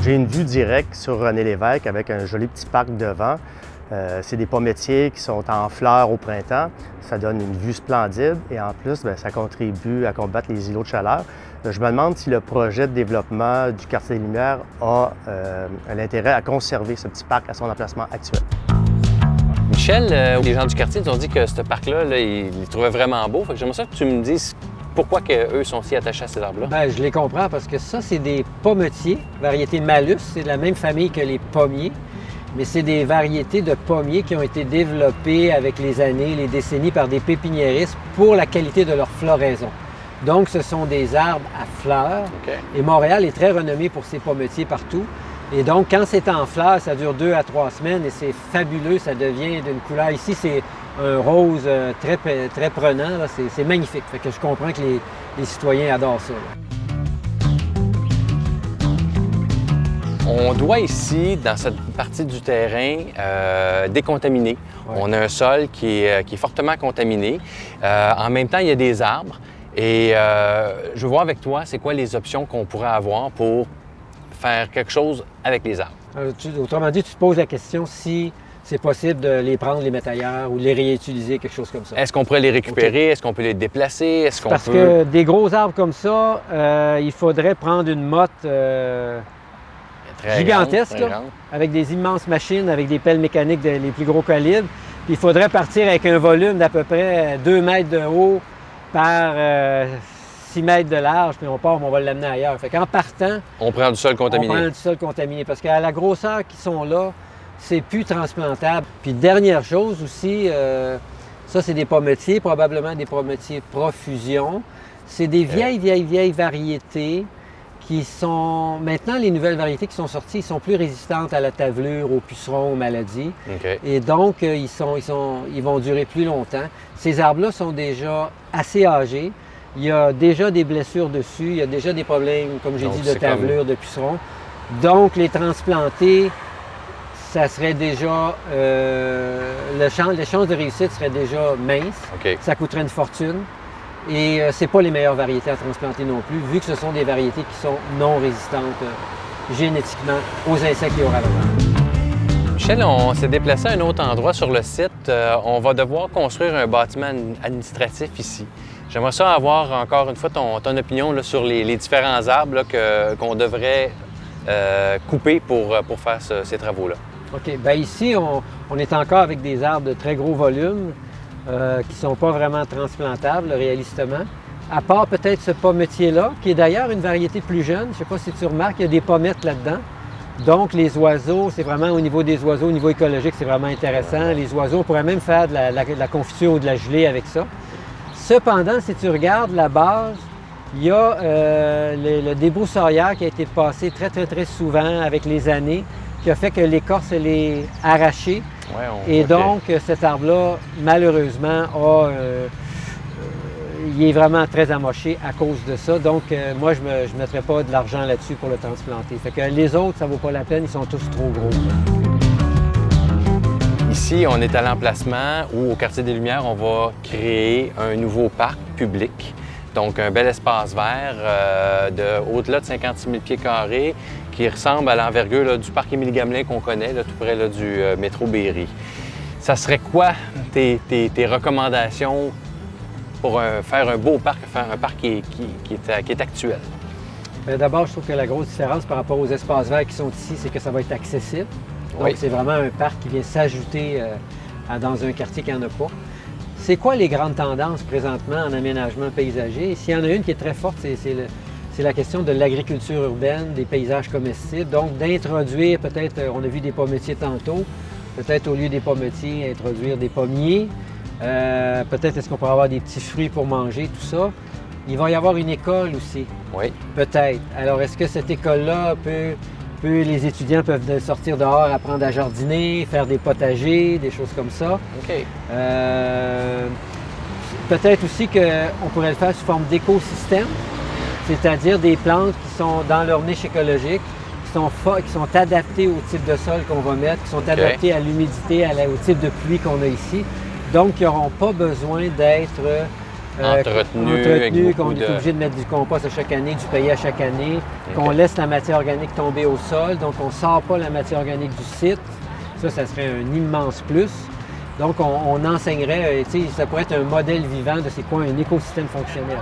J'ai une vue directe sur René Lévesque avec un joli petit parc devant. C'est des pommiers qui sont en fleurs au printemps. Ça donne une vue splendide et en plus, ça contribue à combattre les îlots de chaleur. Je me demande si le projet de développement du quartier des Lumières a l'intérêt à conserver ce petit parc à son emplacement actuel. Michel, les gens du quartier nous ont dit que ce parc-là, ils le trouvaient vraiment beau. J'aimerais ça que tu me dises pourquoi eux sont si attachés à ces arbres-là. Bien, je les comprends parce que ça, c'est des pommetiers, variété Malus. C'est de la même famille que les pommiers, mais c'est des variétés de pommiers qui ont été développées avec les années, les décennies par des pépiniéristes pour la qualité de leur floraison. Donc, ce sont des arbres à fleurs. Okay. Et Montréal est très renommé pour ses pommetiers partout. Et donc, quand c'est en fleurs, ça dure 2 à 3 semaines et c'est fabuleux. Ça devient d'une couleur. Ici, c'est un rose très prenant. C'est magnifique. Fait que je comprends que les citoyens adorent ça. On doit ici, dans cette partie du terrain, décontaminer. Ouais. On a un sol qui est fortement contaminé. En même temps, il y a des arbres. Et je veux voir avec toi, c'est quoi les options qu'on pourrait avoir pour faire quelque chose avec les arbres. Autrement dit, tu te poses la question si c'est possible de les prendre, les mettre ailleurs ou les réutiliser, quelque chose comme ça. Est-ce qu'on pourrait les récupérer? Okay. Est-ce qu'on peut les déplacer? Parce que des gros arbres comme ça, il faudrait prendre une motte gigantesque, grande. Avec des immenses machines, avec des pelles mécaniques les plus gros calibres. Puis il faudrait partir avec un volume d'à peu près 2 mètres de haut par 6 mètres de large, puis on part, on va l'amener ailleurs. Fait qu'en partant, on prend du sol contaminé. On prend du sol contaminé, parce qu'à la grosseur qu'ils sont là, c'est plus transplantable. Puis dernière chose aussi, ça c'est des pommetiers, probablement des pommetiers profusion. C'est des vieilles variétés qui sont... Maintenant, les nouvelles variétés qui sont sorties, ils sont plus résistantes à la tavelure, aux pucerons, aux maladies. Okay. Et donc, ils vont durer plus longtemps. Ces arbres-là sont déjà assez âgés. Il y a déjà des blessures dessus, il y a déjà des problèmes, comme j'ai dit, de tavelure, de pucerons. Donc, les transplanter, ça serait déjà... les chances de réussite seraient déjà minces. Okay. Ça coûterait une fortune. Et c'est pas les meilleures variétés à transplanter non plus, vu que ce sont des variétés qui sont non résistantes génétiquement aux insectes et aux ravageurs. Michel, on s'est déplacé à un autre endroit sur le site. On va devoir construire un bâtiment administratif ici. J'aimerais ça avoir encore une fois ton opinion là, sur les différents arbres qu'on devrait couper pour faire ces travaux-là. OK. Bien ici, on est encore avec des arbres de très gros volume qui ne sont pas vraiment transplantables réalistement. À part peut-être ce pommetier-là, qui est d'ailleurs une variété plus jeune. Je ne sais pas si tu remarques, il y a des pommettes là-dedans. Donc, les oiseaux, c'est vraiment au niveau des oiseaux, au niveau écologique, c'est vraiment intéressant. Les oiseaux, on pourrait même faire de la confiture ou de la gelée avec ça. Cependant, si tu regardes la base, il y a le débroussailleur qui a été passé très souvent avec les années, qui a fait que l'écorce est arrachée. Ouais, et donc, cet arbre-là, malheureusement, il est vraiment très amoché à cause de ça. Donc, moi, je ne mettrais pas de l'argent là-dessus pour le transplanter. Fait que les autres, ça ne vaut pas la peine, ils sont tous trop gros. Ici, on est à l'emplacement où, au quartier des Lumières, on va créer un nouveau parc public. Donc, un bel espace vert au-delà de 56 000 pieds carrés qui ressemble à l'envergure du parc Émilie-Gamelin qu'on connaît, là, tout près là, du métro Berry. Ça serait quoi tes recommandations pour faire un beau parc, faire un parc qui est actuel? D'abord, je trouve que la grosse différence par rapport aux espaces verts qui sont ici, c'est que ça va être accessible. Donc, oui. C'est vraiment un parc qui vient s'ajouter dans un quartier qui n'en a pas. C'est quoi les grandes tendances présentement en aménagement paysager? S'il y en a une qui est très forte, c'est la question de l'agriculture urbaine, des paysages comestibles. Donc, d'introduire peut-être, on a vu des pommetiers tantôt, peut-être au lieu des pommetiers, introduire des pommiers. Peut-être est-ce qu'on pourrait avoir des petits fruits pour manger, tout ça. Il va y avoir une école aussi. Oui. Peut-être. Alors, est-ce que cette école-là les étudiants peuvent sortir dehors, apprendre à jardiner, faire des potagers, des choses comme ça. OK. Peut-être aussi qu'on pourrait le faire sous forme d'écosystème, c'est-à-dire des plantes qui sont dans leur niche écologique, qui sont adaptées au type de sol qu'on va mettre, qui sont adaptées à l'humidité, au type de pluie qu'on a ici. Donc, qui n'auront pas besoin d'être entretenu, qu'on est obligé de mettre du compost à chaque année, du paillet à chaque année, qu'on laisse la matière organique tomber au sol, donc on ne sort pas la matière organique du site. Ça serait un immense plus. Donc on enseignerait, ça pourrait être un modèle vivant de c'est quoi un écosystème fonctionnel.